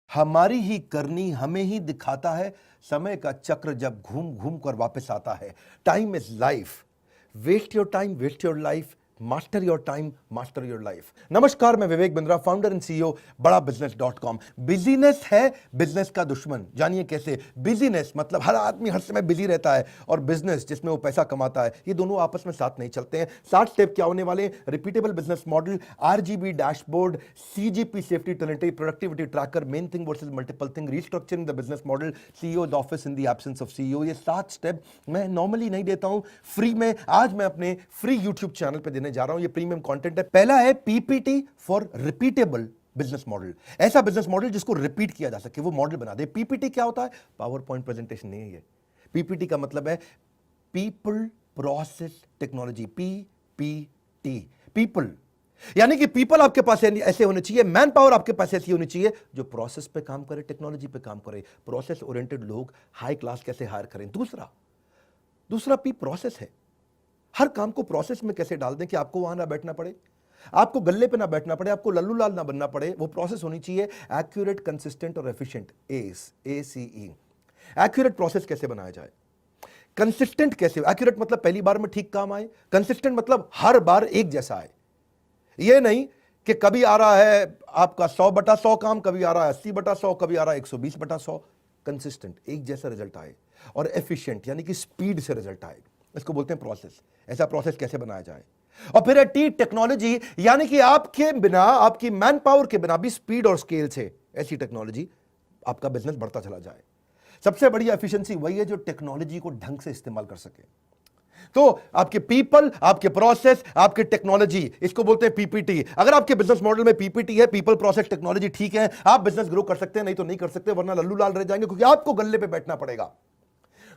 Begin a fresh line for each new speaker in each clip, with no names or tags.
हमारी ही करनी हमें ही दिखाता है, समय का चक्र जब घूम घूम कर वापस आता है। Time is life, waste your time, waste your life, master your time, master your life. नमस्कार, मैं Vivek Bindra, founder and CEO Bada business dot com. Business है बिजनेस का दुश्मन। जानिए कैसे। बिजीनेस मतलब हर आदमी हर समय बिजी रहता है, और बिजनेस जिसमें वो पैसा कमाता है, ये दोनों आपस में साथ नहीं चलते हैं। 60 स्टेप क्या होने वाले? Repeatable business model, RGB dashboard, CGP safety Trinity, productivity tracker, main thing versus multiple thing, restructuring the business model, CEO office in the absence of CEO. ये 7 स्टेप मैं नॉर्मली नहीं देता हूं, फ्री में आज मैं अपने फ्री यूट्यूब चैनल पे देने जा रहा हूं। ये प्रीमियम कंटेंट है। पहला है PPT for repeatable business model. ऐसा बिजनेस मॉडल जिसको रिपीट किया जा सके, वो मॉडल बना दे। पीपीटी क्या होता है? पावर पॉइंट प्रेजेंटेशन नहीं है ये। पीपीटी का मतलब है people process technology, PPT. People यानी कि पीपल आपके पास ऐसे होने चाहिए, मैन पावर आपके पास ऐसी होनी चाहिए जो प्रोसेस पे काम करे, टेक्नोलॉजी पे काम करे। प्रोसेस ओरिएंटेड लोग हाई क्लास कैसे हायर करें। दूसरा पी प्रोसेस है। हर काम को प्रोसेस में कैसे डाल दें कि आपको वहां ना बैठना पड़े, आपको गल्ले पे ना बैठना पड़े, आपको लल्लू लाल ना बनना पड़े। वो प्रोसेस होनी चाहिए एक्यूरेट, कंसिस्टेंट और एफिशिएंट। ACE। एक्यूरेट प्रोसेस कैसे बनाया जाए, कंसिस्टेंट कैसे? एक्यूरेट मतलब पहली बार में ठीक काम आए, कंसिस्टेंट मतलब हर बार एक जैसा आए। ये नहीं कि कभी आ रहा है आपका 100/100 काम, कभी आ रहा है 80/100, कभी आ रहा है 120/100। कंसिस्टेंट, एक जैसा रिजल्ट आए, और एफिशिएंट यानी कि स्पीड से रिजल्ट आए। इसको बोलते हैं प्रोसेस। ऐसा प्रोसेस कैसे बनाया जाए? और फिर है टी टेक्नोलॉजी, यानी कि आपके बिना, आपकी मैन पावर के बिना भी स्पीड और स्केल से ऐसी टेक्नोलॉजी आपका बिजनेस बढ़ता चला जाए। सबसे बड़ी एफिशिएंसी वही है जो टेक्नोलॉजी को ढंग से इस्तेमाल कर सके। तो आपके पीपल, आपके प्रोसेस, आपके टेक्नोलॉजी, इसको बोलते हैं पीपीटी। अगर आपके बिजनेस मॉडल में पीपीटी है, पीपल प्रोसेस टेक्नोलॉजी ठीक है, आप बिजनेस ग्रो कर सकते हैं, नहीं तो नहीं कर सकते, वरना लल्लू लाल रह जाएंगे, क्योंकि आपको गल्ले पे बैठना पड़ेगा।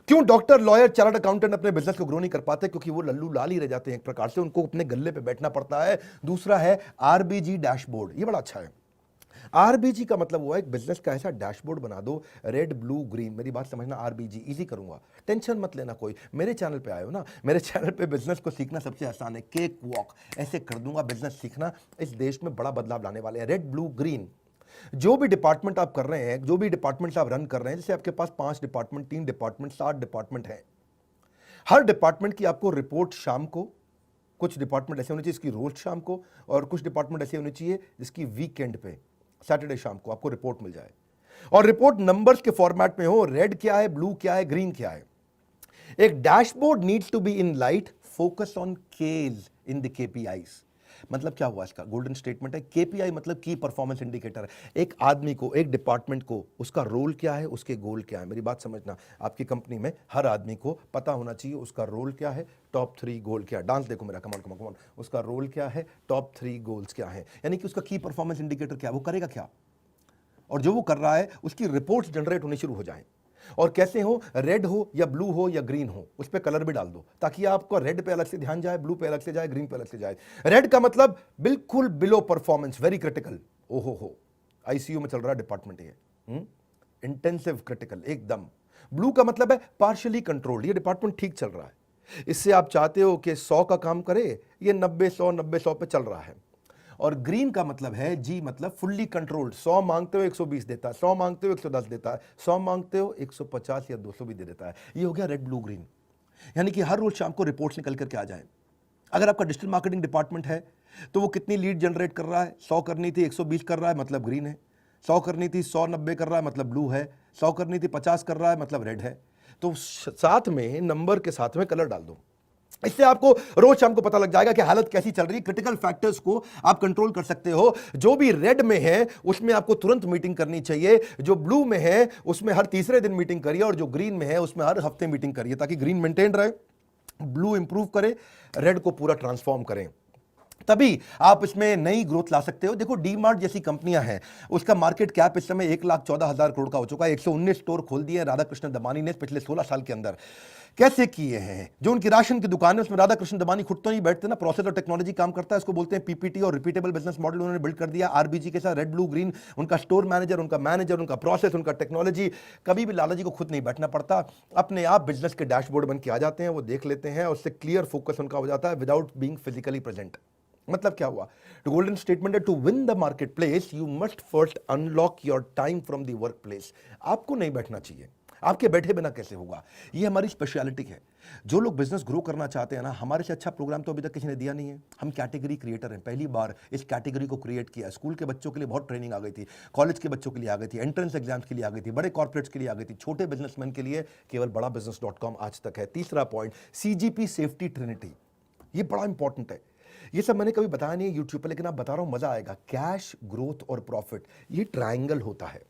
क्यों डॉक्टर, लॉयर, चार्टर्ड अकाउंटेंट अपने बिजनेस को ग्रो नहीं कर पाते? क्योंकि वो लल्लू लाल ही रह जाते हैं, एक प्रकार से उनको अपने गल्ले पे बैठना पड़ता है। दूसरा है आरबीजी डैशबोर्ड। ये बड़ा अच्छा है। आरबीजी का मतलब हुआ एक बिजनेस का ऐसा डैशबोर्ड बना दो, रेड ब्लू ग्रीन। मेरी बात समझना, आरबीजी इजी करूंगा, टेंशन मत लेना कोई। मेरे चैनल पे आए हो ना, मेरे चैनल पे बिजनेस को सीखना सबसे आसान है, केक वॉक ऐसे कर दूंगा। बिजनेस सीखना, इस देश में बड़ा बदलाव लाने वाले हैं। रेड ब्लू ग्रीन, जो भी डिपार्टमेंट आप कर रहे हैं, जो भी डिपार्टमेंट आप रन कर रहे हैं, जैसे आपके पास 5 डिपार्टमेंट, 3 डिपार्टमेंट, 7 डिपार्टमेंट है। हर डिपार्टमेंट की आपको रिपोर्ट शाम को, कुछ डिपार्टमेंट ऐसे होने चाहिए इसकी रोज शाम को, और कुछ डिपार्टमेंट ऐसे होने चाहिए जिसकी वीकेंड पे, सैटरडे शाम को आपको रिपोर्ट मिल जाए। और रिपोर्ट नंबर्स के फॉर्मेट में हो, रेड क्या है, ब्लू क्या है, ग्रीन क्या है। एक dashboard needs to be in light, focus on cage in the KPIs. मतलब क्या हुआ इसका? गोल्डन स्टेटमेंट है। केपीआई मतलब की परफॉर्मेंस इंडिकेटर। एक आदमी को, एक डिपार्टमेंट को, उसका रोल क्या है, उसके गोल क्या है। मेरी बात समझना, आपकी कंपनी में हर आदमी को पता होना चाहिए उसका रोल क्या है, टॉप 3 गोल क्या है। डांस देखो मेरा, कमान कमान कमान। उसका रोल क्या है, टॉप 3 गोल्स क्या है, यानी कि उसका की परफॉर्मेंस इंडिकेटर क्या है, वो करेगा क्या, और जो वो कर रहा है उसकी रिपोर्ट्स जनरेट होनी शुरू हो जाएं। और कैसे हो, रेड हो या ब्लू हो या ग्रीन हो, उस पर कलर भी डाल दो, ताकि आपको रेड पे अलग से ध्यान जाए, ब्लू पे अलग से जाए, ग्रीन पे अलग से जाए। रेड का मतलब बिल्कुल बिलो परफॉर्मेंस, वेरी क्रिटिकल, ओहो हो, आईसीयू में चल रहा है डिपार्टमेंट ये, इंटेंसिव क्रिटिकल एकदम। ब्लू का मतलब है पार्शियली कंट्रोल्ड, ये डिपार्टमेंट ठीक चल रहा है। इससे आप चाहते हो कि 100 का काम करे, ये 90-100 पे चल रहा है। और ग्रीन का मतलब है, जी मतलब फुल्ली कंट्रोल्ड, 100 मांगते हो 120 देता है, 100 मांगते हो 110 देता है, 100 मांगते हो 150 या 200 भी दे देता है। ये हो गया रेड ब्लू ग्रीन। यानी कि हर रोज शाम को रिपोर्ट्स निकल करके आ जाए। अगर आपका डिजिटल मार्केटिंग डिपार्टमेंट है तो वो कितनी लीड जनरेट कर रहा है, 100 करनी थी 120 कर रहा है, मतलब ग्रीन है। 100 करनी थी 190 कर रहा है, मतलब ब्लू है। 100 करनी थी 50 कर रहा है, मतलब रेड है। तो साथ में नंबर के साथ में कलर डाल दो। इससे आपको रोज शाम को पता लग जाएगा कि हालत कैसी चल रही है। क्रिटिकल फैक्टर्स को आप कंट्रोल कर सकते हो। जो भी रेड में है उसमें आपको तुरंत मीटिंग करनी चाहिए, जो ब्लू में है उसमें हर तीसरे दिन मीटिंग करिए, और जो ग्रीन में है उसमें हर हफ्ते मीटिंग करिए, ताकि ग्रीन मेंटेन रहे, ब्लू इंप्रूव करे, रेड को पूरा ट्रांसफॉर्म करें। तभी आप इसमें नई ग्रोथ ला सकते हो। देखो डी मार्ट जैसी कंपनियां हैं, उसका मार्केट कैप इस समय 1,14,000 करोड़ का हो चुका है। 119 स्टोर खोल दिए राधा कृष्ण दमानी ने पिछले 16 साल के अंदर। कैसे किए हैं? जो उनकी राशन की दुकान है उसमें राधा कृष्ण दमानी खुद तो नहीं बैठते ना, प्रोसेस और टेक्नोलॉजी काम करता है। इसको बोलते हैं पीपीटी और रिपीटेबल बिजनेस मॉडल उन्होंने बिल्ड कर दिया आरबीजी के साथ। रेड ब्लू ग्रीन, उनका स्टोर मैनेजर, उनका मैनेजर, उनका प्रोसेस, उनका टेक्नोलॉजी। कभी भी लाला जी को खुद नहीं बैठना पड़ता, अपने आप बिजनेस के डैशबोर्ड बन के आ जाते हैं, वो देख लेते हैं, उससे क्लियर फोकस उनका हो जाता है विदाउट बीइंग फिजिकली प्रेजेंट। मतलब क्या हुआ? द गोल्डन स्टेटमेंट है, to win the marketplace you must first unlock your time from the workplace. आपको नहीं बैठना चाहिए, आपके बैठे बिना कैसे होगा? ये हमारी स्पेशलिटी है। जो लोग बिजनेस ग्रो करना चाहते हैं ना, हमारे से अच्छा प्रोग्राम तो अभी तक किसी ने दिया नहीं है। हम कैटेगरी क्रिएटर हैं, पहली बार इस कैटेगरी को क्रिएट किया। स्कूल के बच्चों के लिए बहुत ट्रेनिंग आ गई थी, कॉलेज के बच्चों के लिए आ गई थी, एंट्रेंस एग्जाम्स के लिए आ गई थी, बड़े कॉर्पोरेट्स के लिए आ गई थी, छोटे बिजनेसमैन के लिए केवल बड़ा business.com आज तक है। तीसरा पॉइंट, CGP सेफ्टी ट्रिनिटी, ये बड़ा इंपॉर्टेंट है। ये सब मैंने कभी बताया नहीं है यूट्यूब पर, लेकिन आप बता रहा हूं, मजा आएगा। कैश, ग्रोथ और प्रॉफिट, ये ट्रायंगल होता है।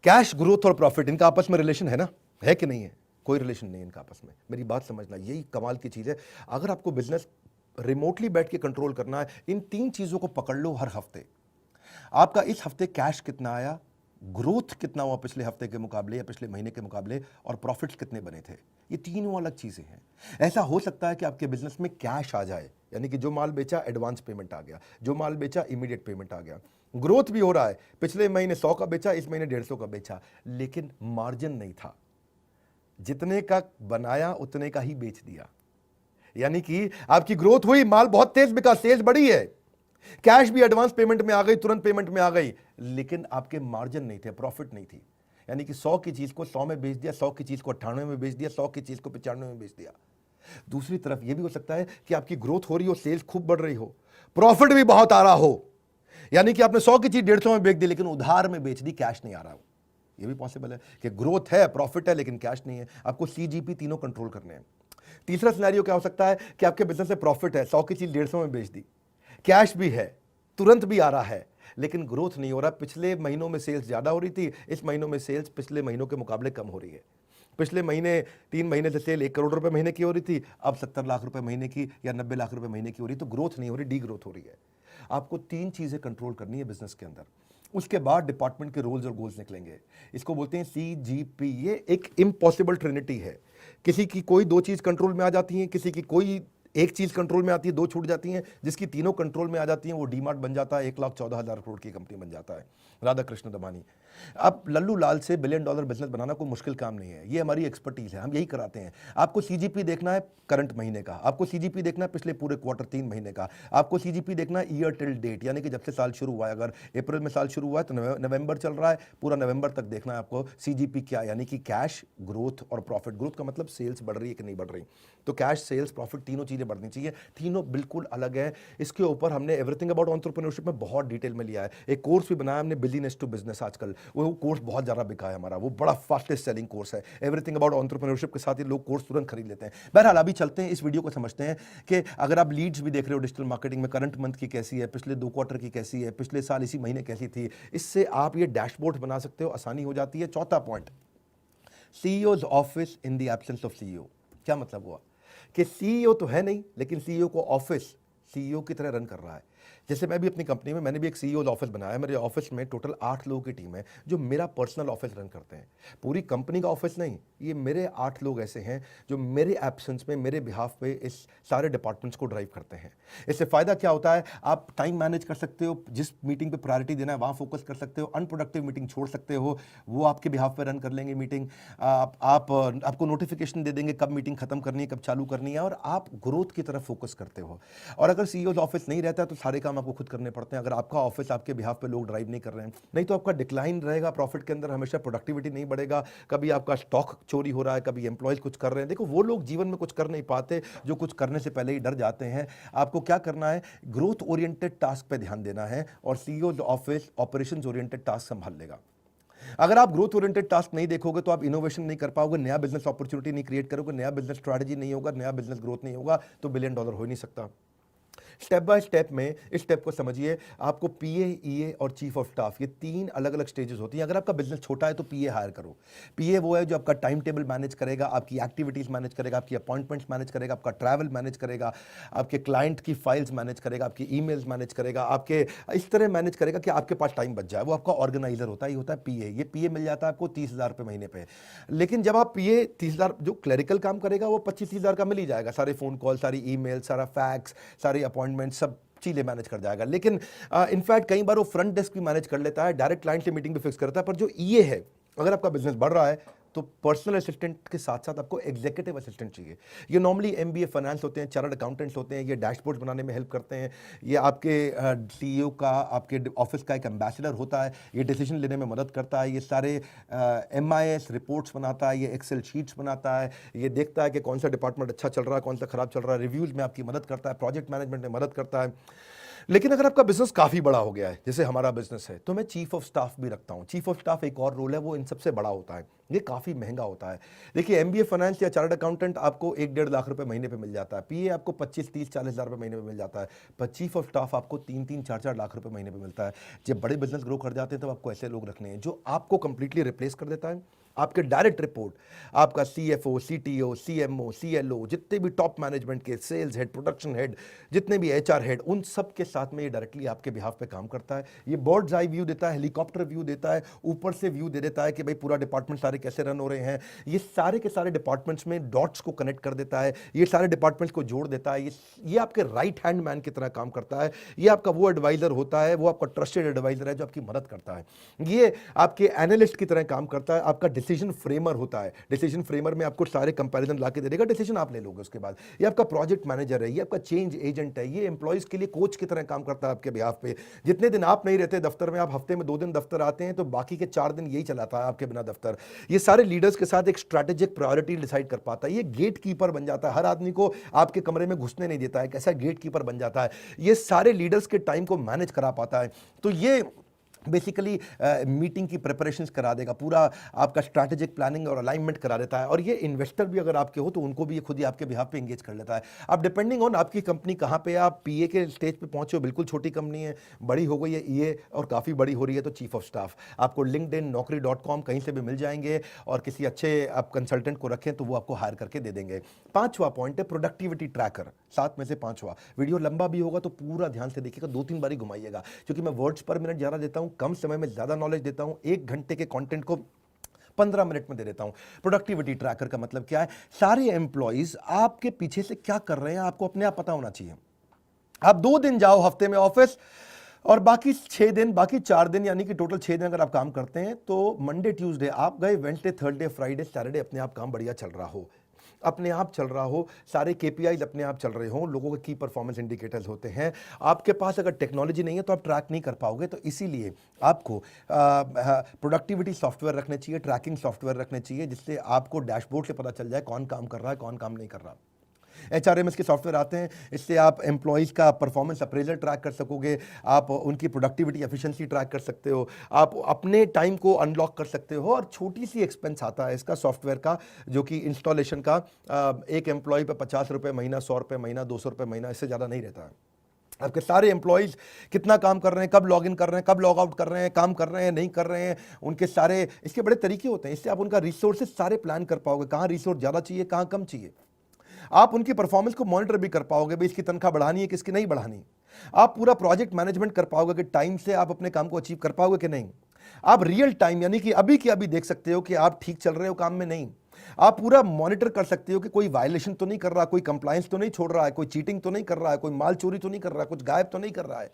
कैश, ग्रोथ और प्रॉफिट, इनका आपस में रिलेशन है ना? है कि नहीं है? कोई रिलेशन नहीं है इनका आपस में। मेरी बात समझना, यही कमाल की चीज है। अगर आपको बिजनेस रिमोटली बैठ के कंट्रोल करना है, इन 3 चीजों को पकड़ लो हर हफ्ते। आपका इस हफ्ते कैश कितना आया, ग्रोथ कितना हुआ पिछले हफ्ते के मुकाबले या पिछले महीने के मुकाबले, और प्रॉफिट्स कितने बने थे। ये तीनों अलग चीजें हैं। ऐसा हो सकता है कि आपके बिजनेस में कैश आ जाए, यानी कि जो माल बेचा एडवांस पेमेंट आ गया, जो माल बेचा इमीडिएट पेमेंट आ गया, ग्रोथ भी हो रहा है, पिछले महीने 100 का बेचा, इस महीने 150 का बेचा, लेकिन मार्जिन नहीं था। जितने का बनाया उतने का ही बेच दिया। यानी कि आपकी ग्रोथ हुई, माल बहुत तेज बिका, सेल्स बढ़ी है, कैश भी एडवांस पेमेंट में आ गई, तुरंत पेमेंट में आ गई, लेकिन आपके मार्जिन नहीं थे, प्रॉफिट नहीं थी। यानी कि 100 की चीज को 100 में बेच दिया, 100 की चीज को 98 में बेच दिया, 100 की चीज को 95 में बेच दिया। दूसरी तरफ यह भी हो सकता है कि आपकी ग्रोथ हो रही हो, सेल्स खूब बढ़ रही हो, प्रॉफिट भी बहुत आ रहा हो, यानी कि आपने 100 की चीज 150 में बेच दी, लेकिन उधार में बेच दी, कैश नहीं आ रहा हो। यह भी पॉसिबल है कि ग्रोथ है, प्रॉफिट है, लेकिन कैश नहीं है। आपको CGP तीनों कंट्रोल करने हैं। तीसरा सिनेरियो क्या हो सकता है कि आपके बिजनेस में प्रॉफिट है, 100 की चीज 150 में बेच दी, कैश भी है, तुरंत भी आ रहा है, लेकिन ग्रोथ नहीं हो रहा। पिछले महीनों में सेल्स ज्यादा हो रही थी, इस महीनों में सेल्स पिछले महीनों के मुकाबले कम हो रही है। पिछले महीने 3 महीने से सेल 1 करोड़ रुपए महीने की हो रही थी, अब 70 लाख रुपए महीने की या 90 लाख रुपए महीने की हो रही, तो ग्रोथ नहीं हो रही, डी ग्रोथ हो रही है। आपको 3 चीजें कंट्रोल करनी है बिजनेस के अंदर। उसके बाद डिपार्टमेंट के रोल्स और गोल्स निकलेंगे। इसको बोलते हैं CGP। ये एक इम्पॉसिबल ट्रिनिटी है। किसी की कोई 2 चीज कंट्रोल में आ जाती है, किसी की कोई 1 चीज कंट्रोल में आती है, 2 छूट जाती हैं। जिसकी तीनों कंट्रोल में आ जाती हैं वो डीमार्ट बन जाता है, 1,14,000 करोड़ की कंपनी बन जाता है। राधा कृष्ण दमानी। अब लल्लू लाल से $1 बिलियन बिजनेस बनाना कोई मुश्किल काम नहीं है, ये हमारी एक्सपर्टीज है, हम यही कराते हैं। आपको CGP देखना है करंट महीने का, आपको CGP देखना है पिछले पूरे क्वार्टर 3 महीने का, आपको CGP देखना है ईयर टिल डेट, यानी कि जब से साल शुरू हुआ है। अगर अप्रैल में साल शुरू हुआ है तो नवंबर चल रहा है, पूरा नवंबर तक देखना है आपको CGP क्या, यानी कि कैश, ग्रोथ और प्रॉफिट। ग्रोथ का मतलब सेल्स बढ़ रही है कि नहीं बढ़ रही, तो कैश, सेल्स, प्रॉफिट तीनों चीजें बढ़नी चाहिए। तीनों बिल्कुल अलग है। इसके ऊपर हमने एवरीथिंग अबाउट एंटरप्रेन्योरशिप में बहुत डिटेल में लिया है। एक कोर्स भी बनाया हमने, बिजनेस टू बिजनेस। आजकल वो कोर्स बहुत ज़्यादा बिका है हमारा, वो बड़ा फास्टेस्ट सेलिंग कोर्स है। एवरीथिंग अबाउट एंटरप्रेन्योरशिप के साथ ही लोग कोर्स तुरंत खरीद लेते हैं। बहरहाल अभी चलते हैं, इस वीडियो को समझते हैं कि अगर आप लीड्स भी देख रहे हो डिजिटल मार्केटिंग में, करंट मंथ की कैसी है, पिछले 2 क्वार्टर की कैसी है, पिछले साल इसी महीने कैसी थी, इससे आप ये डैशबोर्ड बना सकते हो, आसानी हो जाती है। चौथा point, CEO's office in the absence of CEO। क्या मतलब हुआ कि CEO तो है नहीं, लेकिन CEO को ऑफिस CEO की तरह रन कर रहा है। जैसे मैं भी अपनी कंपनी में, मैंने भी एक CEO ऑफिस बनाया है। मेरे ऑफिस में टोटल 8 लोगों की टीम है जो मेरा पर्सनल ऑफिस रन करते हैं। पूरी कंपनी का ऑफिस नहीं, ये मेरे 8 लोग ऐसे हैं जो मेरे एब्सेंस में, मेरे बिहाफ पे इस सारे डिपार्टमेंट्स को ड्राइव करते हैं। इससे फायदा क्या होता है, आप टाइम मैनेज कर सकते हो, जिस मीटिंग पे प्रायोरिटी देना है वहां फोकस कर सकते हो, अनप्रोडक्टिव मीटिंग छोड़ सकते हो, वो आपके बिहाफ पे रन कर लेंगे मीटिंग। आपको नोटिफिकेशन दे देंगे कब मीटिंग खत्म करनी है, कब चालू करनी है, और आप ग्रोथ की तरफ फोकस करते हो। और अगर CEO ऑफिस नहीं रहता तो सारे काम आपको खुद करने पड़ते हैं। अगर आपका ऑफिस, आपके बिहाफ पे लोग ड्राइव नहीं कर रहे हैं, नहीं तो आपका डिक्लाइन रहेगा प्रॉफिट के अंदर, हमेशा प्रोडक्टिविटी नहीं बढ़ेगा। कभी आपका स्टॉक चोरी हो रहा है, कभी एम्प्लॉयज कुछ कर रहे हैं। देखो, वो लोग जीवन में कुछ कर नहीं पाते जो कुछ करने से पहले ही डर जाते हैं। आपको क्या करना है, ग्रोथ ओरिएंटेड टास्क पे ध्यान देना है, और CEO office operations oriented task संभाल लेगा। अगर आप ग्रोथ ओरिएंटेड टास्क नहीं देखोगे तो आप इनोवेशन नहीं कर पाओगे, नया बिजनेस अपॉर्चुनिटी नहीं क्रिएट करोगे, नया बिजनेस स्ट्रैटेजी नहीं होगा, नया बिजनेस ग्रोथ नहीं होगा, तो $1 बिलियन हो ही नहीं सकता। स्टेप बाय स्टेप में इस स्टेप को समझिए। आपको PA, EA और चीफ ऑफ स्टाफ, ये 3 अलग अलग स्टेजेस होती हैं। अगर आपका बिजनेस छोटा है तो PA हायर करो। PA वो है जो आपका टाइम टेबल मैनेज करेगा, आपकी एक्टिविटीज मैनेज करेगा, आपकी अपॉइंटमेंट्स मैनेज करेगा, आपका ट्रैवल मैनेज करेगा, आपके क्लाइंट की फाइल्स मैनेज करेगा, आपकी ईमेल्स मैनेज करेगा, आपके इस तरह मैनेज करेगा कि आपके पास टाइम बच जाए। वो आपका ऑर्गेनाइजर होता है, ये होता है PA। ये PA मिल जाता है आपको 30,000 रुपये महीने पे। लेकिन जब आप PA 30,000, जो क्लरिकल काम करेगा वो 25-30,000 का मिल ही जाएगा। सारे फोन कॉल, सारी ईमेल, सारा फैक्स, सारी अपॉइंटमेंट, सब चीजें मैनेज कर जाएगा। लेकिन इनफैक्ट कई बार वो फ्रंट डेस्क भी मैनेज कर लेता है, डायरेक्ट क्लाइंट से मीटिंग भी फिक्स करता है। पर जो EA है, अगर आपका बिजनेस बढ़ रहा है, तो पर्सनल असिस्टेंट के साथ साथ आपको एग्जीक्यूटिव असिस्टेंट चाहिए। ये नॉर्मली एमबीए फाइनेंस होते हैं, चार्टर्ड अकाउंटेंट्स होते हैं, ये डैशबोर्ड बनाने में हेल्प करते हैं, ये आपके सीईओ का, आपके ऑफिस का एक एम्बेसडर होता है, ये डिसीजन लेने में मदद करता है, ये सारे एमआईएस रिपोर्ट्स बनाता है, ये एक्सेल शीट्स बनाता है, ये देखता है कि कौन सा डिपार्टमेंट अच्छा चल रहा है, कौन सा खराब चल रहा है, रिव्यूज़ में आपकी मदद करता है, प्रोजेक्ट मैनेजमेंट में मदद करता है। लेकिन अगर आपका बिजनेस काफ़ी बड़ा हो गया है, जैसे हमारा बिजनेस है, तो मैं चीफ ऑफ स्टाफ भी रखता हूँ। चीफ ऑफ स्टाफ एक और रोल है, वो इन सबसे बड़ा होता है, ये काफ़ी महंगा होता है। देखिए एमबीए फाइनेंस या चार्टर्ड अकाउंटेंट आपको 1-1.5 लाख रुपए महीने पे मिल जाता है, पीए आपको 25-30-40 हज़ार रुपए महीने पे मिल जाता है, पर चीफ ऑफ स्टाफ आपको 3-3, 4-4 लाख रुपए महीने पे मिलता है। जब बड़े बिजनेस ग्रो कर जाते हैं तब आपको ऐसे लोग रखने हैं जो आपको कंप्लीटली रिप्लेस कर देता है। आपके डायरेक्ट रिपोर्ट आपका सीएफओ, सीटीओ, सीएमओ, सीएलओ, जितने भी टॉप मैनेजमेंट के सेल्स हेड, प्रोडक्शन हेड, जितने भी एचआर हेड, उन सब के साथ में ये डायरेक्टली आपके बिहाफ पे काम करता है। ये बर्ड्स आई व्यू देता है, हेलीकॉप्टर व्यू देता है, ऊपर से व्यू दे देता है कि भाई पूरा डिपार्टमेंट सारे कैसे रन हो रहे हैं। ये सारे के सारे डिपार्टमेंट्स में डॉट्स को कनेक्ट कर देता है, ये सारे डिपार्टमेंट्स को जोड़ देता है। ये आपके राइट हैंड मैन की तरह काम करता है। ये आपका वो एडवाइजर होता है, वो आपका ट्रस्टेड एडवाइजर है जो आपकी मदद करता है। ये आपके एनालिस्ट की तरह काम करता है, आपका डिसीजन फ्रेमर होता है। डिसीजन फ्रेमर में आपको सारे कंपैरिजन ला के दे देगा, डिसीजन आप ले लोगे उसके बाद। ये आपका प्रोजेक्ट मैनेजर है, ये आपका चेंज एजेंट है, ये एम्प्लॉइज के लिए कोच की तरह काम करता है आपके बिहाफ पे। जितने दिन आप नहीं रहते दफ्तर में, आप हफ्ते में 2 दिन दफ्तर आते हैं, तो बाकी के 4 दिन यही चलाता है आपके बिना दफ्तर। ये सारे लीडर्स के साथ एक स्ट्रैटेजिक प्रायोरिटी डिसाइड कर पाता है। ये गेट कीपर बन जाता है, हर आदमी को आपके कमरे में घुसने नहीं देता है, कैसा गेट कीपर बन जाता है। ये सारे लीडर्स के टाइम को मैनेज करा पाता है। तो ये बेसिकली मीटिंग की प्रिपरेशंस करा देगा, पूरा आपका स्ट्रैटेजिक प्लानिंग और अलाइनमेंट करा देता है। और ये इन्वेस्टर भी अगर आपके हो तो उनको भी ये खुद ही आपके बिहाफ पे एंगेज कर लेता है। अब डिपेंडिंग ऑन आपकी कंपनी कहाँ पे, आप पीए के स्टेज पे पहुंचे हो, बिल्कुल छोटी कंपनी है, बड़ी हो गई है ईए और काफ़ी बड़ी हो रही है, तो चीफ ऑफ स्टाफ आपको लिंक्डइन, naukri.com कहीं से भी मिल जाएंगे, और किसी अच्छे आप कंसल्टेंट को रखें तो वो आपको हायर करके दे देंगे। 5वां पॉइंट है प्रोडक्टिविटी ट्रैकर, 7 में से 5वां। वीडियो लंबा भी होगा तो पूरा ध्यान से देखिएगा, 2-3 बारी घुमाइएगा, क्योंकि मैं वर्ड्स पर मिनट ज़्यादा देता हूँ, कम समय में ज़्यादा नॉलेज देता हूं। 1 घंटे के कंटेंट को 15 मिनट में दे देता हूं। प्रोडक्टिविटी ट्रैकर का मतलब क्या है? सारे एम्प्लॉइज आपके पीछे से क्या कर रहे हैं आपको अपने आप पता होना चाहिए। आप 2 दिन जाओ हफ्ते में ऑफिस, और बाकी 6 दिन, बाकी 4 दिन, यानी कि टोटल 6 दिन अगर आप काम करते हैं, तो मंडे ट्यूसडे आप गए, वेडनेसडे, थर्सडे, फ्राइडे, सैटरडे अपने आप काम बढ़िया चल रहा हो, अपने आप चल रहा हो, सारे केपीआईज अपने आप चल रहे हो, लोगों के की परफॉर्मेंस इंडिकेटर्स होते हैं। आपके पास अगर टेक्नोलॉजी नहीं है तो आप ट्रैक नहीं कर पाओगे, तो इसीलिए आपको प्रोडक्टिविटी सॉफ्टवेयर रखने चाहिए, ट्रैकिंग सॉफ्टवेयर रखने चाहिए, जिससे आपको डैशबोर्ड से पता चल जाए कौन काम कर रहा है, कौन काम नहीं कर रहा। HRMS के सॉफ्टवेयर आते हैं, इससे आप एम्प्लॉइज़ का परफॉर्मेंस अप्रेजल ट्रैक कर सकोगे, आप उनकी प्रोडक्टिविटी एफिशिएंसी ट्रैक कर सकते हो, आप अपने टाइम को अनलॉक कर सकते हो। और छोटी सी एक्सपेंस आता है इसका सॉफ्टवेयर का, जो कि इंस्टॉलेशन का, एक एम्प्लॉय पे 50 रुपये महीना, 100 रुपये महीना, 200 रुपये महीना, इससे ज़्यादा नहीं रहता है। आपके सारे एम्प्लॉइज कितना काम कर रहे हैं, कब लॉग इन कर रहे हैं, कब लॉग आउट कर रहे हैं, काम कर रहे हैं, नहीं कर रहे हैं, उनके सारे, इसके बड़े तरीके होते हैं। इससे आप उनका रिसोर्सेज सारे प्लान कर पाओगे, कहाँ रिसोर्स ज़्यादा चाहिए, कहाँ कम चाहिए। आप उनकी परफॉर्मेंस को मॉनिटर भी कर पाओगे, भाई इसकी तनख्वाह बढ़ानी है, किसकी नहीं बढ़ानी। आप पूरा प्रोजेक्ट मैनेजमेंट कर पाओगे कि टाइम से आप अपने काम को अचीव कर पाओगे कि नहीं। आप रियल टाइम, यानी कि अभी की अभी देख सकते हो कि आप ठीक चल रहे हो काम में, नहीं। आप पूरा मॉनिटर कर सकते हो कि कोई वायलेशन तो नहीं कर रहा, कोई कंप्लायंस तो नहीं छोड़ रहा है, कोई चीटिंग तो नहीं कर रहा है, कोई माल चोरी तो नहीं कर रहा है, कुछ गायब तो नहीं कर रहा है।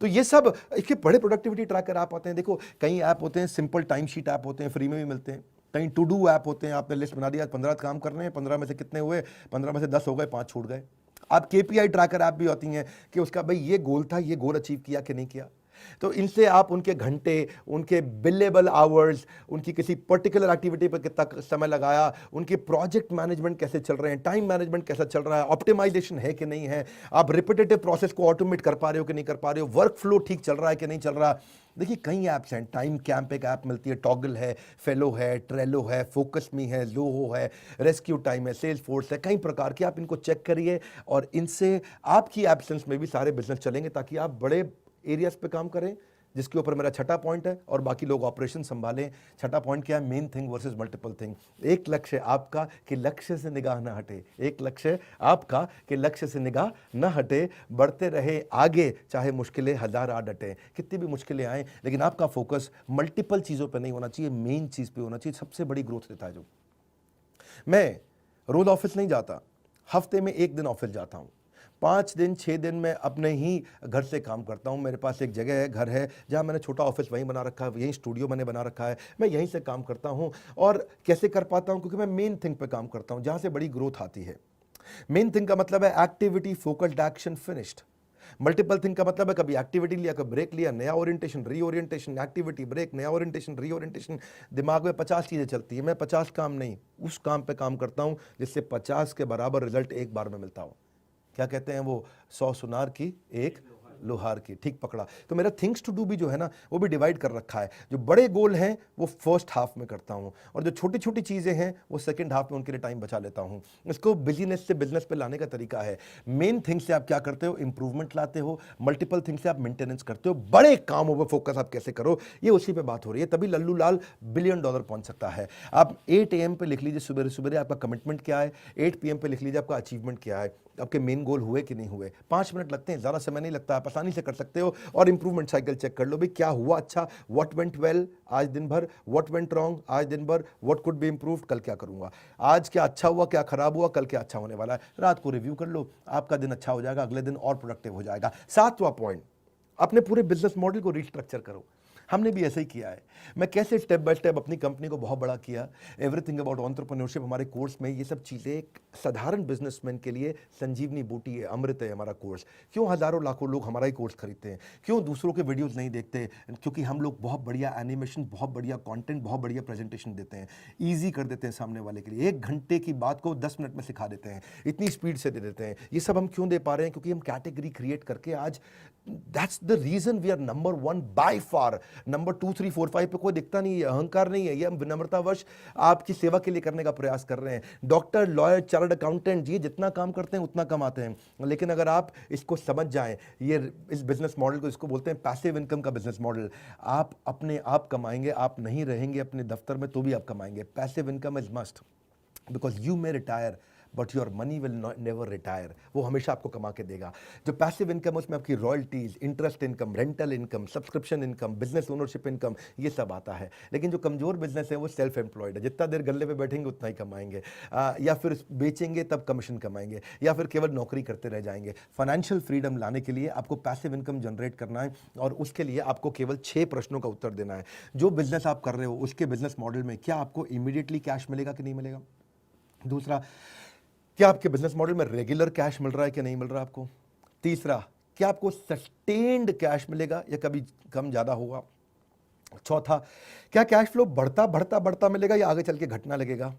तो ये सब इसके बड़े प्रोडक्टिविटी ट्रैकर आप आते हैं। देखो कई ऐप होते हैं, सिंपल टाइम शीट ऐप होते हैं, फ्री में भी मिलते हैं। कहीं टू डू ऐप होते हैं, आपने लिस्ट बना दिया, 15 काम करने हैं, 15 में से कितने हुए, 15 में से 10 हो गए, 5 छूट गए। आप केपीआई ट्रैकर ऐप भी होती हैं कि उसका भाई ये गोल था, ये गोल अचीव किया कि नहीं किया। तो इनसे आप उनके घंटे, उनके बिलेबल आवर्स, उनकी किसी पर्टिकुलर एक्टिविटी पर कितना समय लगाया, उनके प्रोजेक्ट मैनेजमेंट कैसे चल रहे हैं, टाइम मैनेजमेंट कैसा चल रहा है, ऑप्टिमाइजेशन है कि नहीं है, आप रिपीटेटिव प्रोसेस को ऑटोमेट कर पा रहे हो कि नहीं कर पा रहे हो, वर्क फ्लो ठीक चल रहा है कि नहीं चल रहा। देखिए कई ऐप्स हैं, टाइम कैंप एक ऐप मिलती है, टॉगल है, फेलो है, ट्रेलो है, फोकस मी है, ज़ोहो है, रेस्क्यू टाइम है, सेल्स फोर्स है, कई प्रकार के। आप इनको चेक करिए और इनसे आपकी एब्सेंस में भी सारे बिजनेस चलेंगे, ताकि आप बड़े एरियाज पे काम करें, जिसके ऊपर मेरा छठा पॉइंट है, और बाकी लोग ऑपरेशन संभालें। छठा पॉइंट क्या है? Main thing versus multiple thing. एक लक्ष्य आपका कि लक्ष्य से निगाह ना हटे, एक लक्ष्य आपका कि लक्ष्य से निगाह ना हटे, बढ़ते रहे आगे, चाहे मुश्किलें 1000 आ डटे। कितनी भी मुश्किलें आए, लेकिन आपका फोकस मल्टीपल चीज़ों पर नहीं होना चाहिए, मेन चीज़ पे होना चाहिए। सबसे बड़ी ग्रोथ देता है जो। मैं रोज ऑफिस नहीं जाता, हफ्ते में 1 दिन ऑफिस जाता हूँ। 5 दिन 6 दिन मैं अपने ही घर से काम करता हूँ। मेरे पास एक जगह है, घर है, जहाँ मैंने छोटा ऑफिस वहीं बना रखा है, यहीं स्टूडियो मैंने बना रखा है, मैं यहीं से काम करता हूँ। और कैसे कर पाता हूँ? क्योंकि मैं मेन थिंग पे काम करता हूँ, जहाँ से बड़ी ग्रोथ आती है। मेन थिंग का मतलब है activity, focused action, finished. Multiple thing का मतलब है कभी एक्टिविटी लिया, कभी ब्रेक लिया, नया ओरिएंटेशन, रीओरिएंटेशन, एक्टिविटी, ब्रेक, नया ओरिएंटेशन, रीओरिएंटेशन। दिमाग में 50 चीजें चलती है, मैं 50 काम नहीं, उस काम पे काम करता हूं जिससे 50 के बराबर रिजल्ट एक बार में मिलता हो। क्या कहते हैं वो, 100 सुनार की एक लोहार की, ठीक पकड़ा। तो मेरा थिंग्स टू डू भी जो है ना, वो भी डिवाइड कर रखा है। जो बड़े गोल हैं वो फर्स्ट हाफ में करता हूं, और जो छोटी छोटी चीजें हैं वो सेकंड हाफ में उनके लिए टाइम बचा लेता हूं। इसको बिजीनेस से बिजनेस पे लाने का तरीका है। मेन थिंग से आप क्या करते हो? इंप्रूवमेंट लाते हो। मल्टीपल थिंग से आप मेंटेनेंस करते हो। बड़े कामों पर फोकस आप कैसे करो, ये उसी पे बात हो रही है। तभी लल्लू लाल $1 बिलियन पहुंच सकता है। आप 8 AM पे लिख लीजिए, सुबह सुबह आपका कमिटमेंट क्या है। 8 PM पे लिख लीजिए आपका अचीवमेंट क्या है, आपके मेन गोल हुए कि नहीं हुए। 5 मिनट लगते हैं, ज़्यादा समय नहीं लगता, आप आसानी से कर सकते हो। और इंप्रूवमेंट साइकिल चेक कर लो भाई, क्या हुआ अच्छा, व्हाट वेंट वेल आज दिन भर, व्हाट वेंट रॉन्ग आज दिन भर, व्हाट कुड बी इंप्रूव्ड कल क्या करूंगा, आज क्या अच्छा हुआ, क्या खराब हुआ, कल क्या अच्छा होने वाला है। रात को रिव्यू कर लो, आपका दिन अच्छा हो जाएगा, अगले दिन और प्रोडक्टिव हो जाएगा। 7वां पॉइंट, अपने पूरे बिजनेस मॉडल को रिस्ट्रक्चर करो। हमने भी ऐसा ही किया है। मैं कैसे स्टेप बाय स्टेप अपनी कंपनी को बहुत बड़ा किया, एवरीथिंग अबाउट एंटरप्रेन्योरशिप हमारे कोर्स में, ये सब चीज़ें एक साधारण बिजनेसमैन के लिए संजीवनी बूटी है, अमृत है हमारा कोर्स। क्यों हज़ारों लाखों लोग हमारा ही कोर्स खरीदते हैं? क्यों दूसरों के वीडियोस नहीं देखते? क्योंकि हम लोग बहुत बढ़िया एनिमेशन, बहुत बढ़िया कंटेंट, बहुत बढ़िया प्रेजेंटेशन देते हैं, ईजी कर देते हैं सामने वाले के लिए। 1 घंटे की बात को 10 मिनट में सिखा देते हैं, इतनी स्पीड से दे देते हैं। ये सब हम क्यों दे पा रहे हैं? क्योंकि हम कैटेगरी क्रिएट करके आज, that's the reason we are number 1 by far. Number 2, 3, 4, 5 पे कोई दिखता नहीं है, अहंकार नहीं है, ये हम विनम्रतावश आपकी सेवा के लिए करने का प्रयास कर रहे हैं। डॉक्टर, लॉयर, चार्टर्ड अकाउंटेंट, ये जितना काम करते हैं उतना कमाते हैं। लेकिन अगर आप इसको समझ जाएं, ये इस बिजनेस मॉडल को, इसको बोलते हैं पैसिव इनकम का बिजनेस मॉडल। आप अपने आप कमाएंगे, आप नहीं रहेंगे अपने दफ्तर में तो भी आप कमाएंगे। Passive income is must, because you may retire but your money will never retire. वो हमेशा आपको कमा के देगा। जो पैसिव इनकम है उसमें आपकी royalties, interest income, rental income, subscription income, business ownership income, ये सब आता है। लेकिन जो कमजोर बिजनेस है वो सेल्फ एम्प्लॉयड है, जितना देर गल्ले पे बैठेंगे उतना ही कमाएंगे, या फिर बेचेंगे तब कमीशन कमाएंगे, या फिर केवल नौकरी करते रह जाएंगे। फाइनेंशियल फ्रीडम लाने के लिए आपको पैसिव इनकम जनरेट करना है, और उसके लिए आपको केवल 6 प्रश्नों का उत्तर देना है। जो बिजनेस आप कर रहे हो उसके बिजनेस मॉडल में क्या आपको इमीडिएटली कैश मिलेगा कि नहीं मिलेगा? दूसरा, क्या आपके बिजनेस मॉडल में रेगुलर कैश मिल रहा है कि नहीं मिल रहा आपको? तीसरा, क्या आपको सस्टेन्ड कैश मिलेगा या कभी कम ज्यादा होगा? चौथा, क्या कैश फ्लो बढ़ता बढ़ता बढ़ता मिलेगा या आगे चल के घटना लगेगा?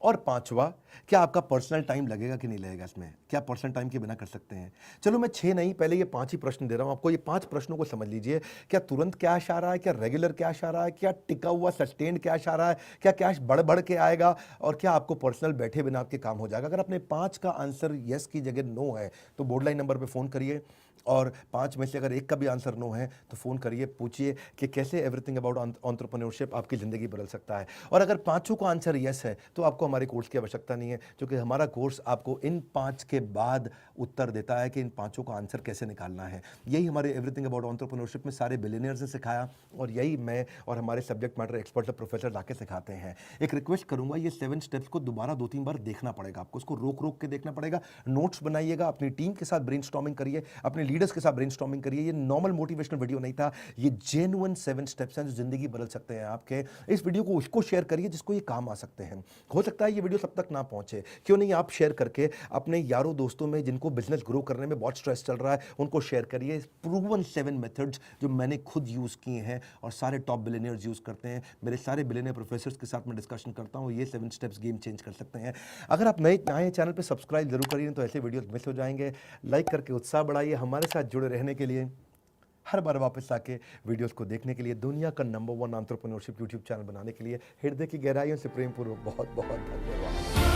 और 5वां, क्या आपका पर्सनल टाइम लगेगा कि नहीं लगेगा इसमें? क्या पर्सनल टाइम के बिना कर सकते हैं? चलो मैं 6 नहीं, पहले ये 5 ही प्रश्न दे रहा हूं आपको। ये 5 प्रश्नों को समझ लीजिए। क्या तुरंत कैश आ रहा है? क्या रेगुलर कैश आ रहा है? क्या टिका हुआ सस्टेन्ड कैश आ रहा है? क्या कैश बढ़ बढ़ के आएगा? और क्या आपको पर्सनल बैठे बिना आपके काम हो जाएगा? अगर अपने 5 का आंसर यस की जगह नो है तो बोर्ड लाइन नंबर पर फोन करिए, और 5 में से अगर एक का भी आंसर नो है तो फोन करिए, पूछिए कि कैसे एवरीथिंग अबाउट एंटरप्रेन्योरशिप आपकी जिंदगी बदल सकता है। और अगर 5 का आंसर यस है तो आपको हमारे कोर्स की आवश्यकता नहीं है, क्योंकि हमारा कोर्स आपको इन 5 के बाद उत्तर देता है कि इन 5 का आंसर कैसे निकालना है। यही हमारे एवरीथिंग अबाउट एंटरप्रेन्योरशिप में सारे बिलियनियर्स ने सिखाया, और यही मैं और हमारे सब्जेक्ट मैटर एक्सपर्ट प्रोफेसर लाके सिखाते हैं। एक रिक्वेस्ट करूंगा, ये 7 स्टेप्स को दोबारा 2-3 बार देखना पड़ेगा आपको, उसको रोक रोक के देखना पड़ेगा। नोट्स बनाइएगा, अपनी टीम के साथ ब्रेनस्टॉर्मिंग करिए, अपने लीडर्स के साथ ब्रेनस्टॉर्मिंग करिए। ये नॉर्मल मोटिवेशनल वीडियो नहीं था, ये जेन्युइन 7 स्टेप्स हैं जो जिंदगी बदल सकते हैं आपके। इस वीडियो को उसको शेयर करिए जिसको ये काम आ सकते हैं। हो सकता है ये वीडियो सब तक ना पहुंचे, क्यों नहीं आप शेयर करके अपने यारों दोस्तों में जिनको बिजनेस ग्रो करने में बहुत स्ट्रेस चल रहा है उनको शेयर करिए। प्रूवन 7 मेथड्स जो मैंने खुद यूज किए हैं और सारे टॉप बिलियनियर्स यूज करते हैं। मेरे सारे बिलियनियर प्रोफेसर्स के साथ मैं डिस्कशन करता हूं, ये 7 स्टेप्स गेम चेंज कर सकते हैं। अगर आप नए आए चैनल पे सब्सक्राइब जरूर करिए, तो ऐसे वीडियोस मिस हो जाएंगे। लाइक करके उत्साह बढ़ाइए। हमारे साथ जुड़े रहने के लिए, हर बार वापस आके वीडियोस को देखने के लिए, दुनिया का नंबर 1 एंटरप्रेन्योरशिप यूट्यूब चैनल बनाने के लिए हृदय की गहराइयों से प्रेमपूर्वक बहुत बहुत धन्यवाद।